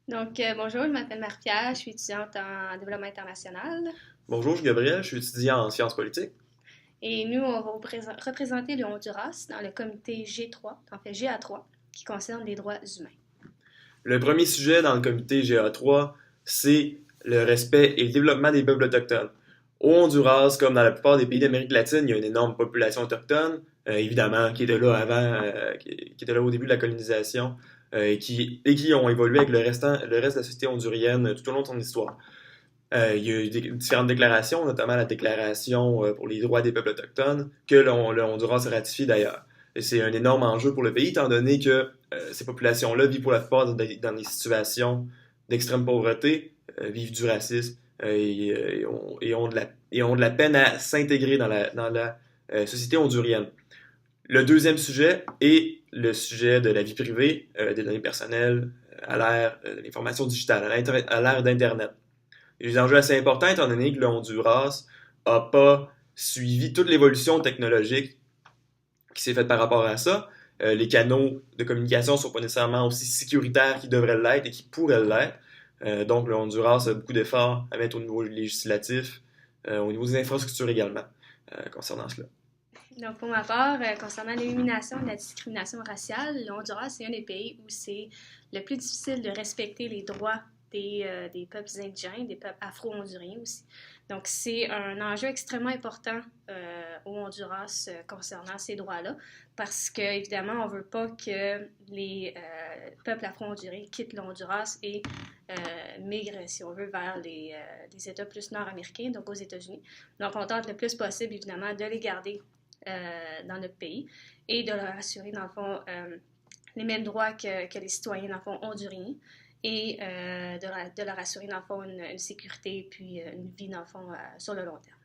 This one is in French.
Bonjour, je m'appelle Marie-Pierre, je suis étudiante en développement international Bonjour, je suis Gabriel, je suis étudiant en sciences politiques. et nous, on va représenter le Honduras dans le comité G3, en fait GA3, qui concerne les droits humains. Le premier sujet dans le comité GA3, c'est le respect et le développement des peuples autochtones. Au Honduras, comme dans la plupart des pays d'Amérique latine, il y a une énorme population autochtone, évidemment, qui était là avant, qui était là au début de la colonisation, et qui ont évolué avec le reste de la société hondurienne tout au long de son histoire. Il y a eu différentes déclarations, notamment la déclaration pour les droits des peuples autochtones, que le Honduras a ratifié d'ailleurs. Et c'est un énorme enjeu pour le pays, étant donné que ces populations-là vivent pour la plupart dans des situations d'extrême pauvreté, vivent du racisme et ont de la peine à s'intégrer dans la société hondurienne. Le deuxième sujet est le sujet de la vie privée, des données personnelles, à l'ère de l'information digitale, à l'ère d'Internet. Des enjeux assez importants étant donné que le Honduras n'a pas suivi toute l'évolution technologique qui s'est faite par rapport à ça. Les canaux de communication ne sont pas nécessairement aussi sécuritaires qu'ils devraient l'être et qu'ils pourraient l'être. Donc le Honduras a beaucoup d'efforts à mettre au niveau législatif, au niveau des infrastructures également, concernant cela. Donc, pour ma part, concernant l'élimination de la discrimination raciale, le Honduras, c'est un des pays où c'est le plus difficile de respecter les droits des peuples indigènes, des peuples afro-honduriens aussi. Donc, c'est un enjeu extrêmement important au Honduras concernant ces droits-là, parce que, évidemment, on ne veut pas que les peuples afro-honduriens quittent le Honduras et migrent, si on veut, vers les États plus nord-américains, donc aux États-Unis. Donc, on tente le plus possible, évidemment, de les garder dans notre pays et de leur assurer, dans le fond, les mêmes droits que les citoyens, dans le fond, honduriens et de leur assurer, dans le fond, une sécurité puis une vie, dans le fond, sur le long terme.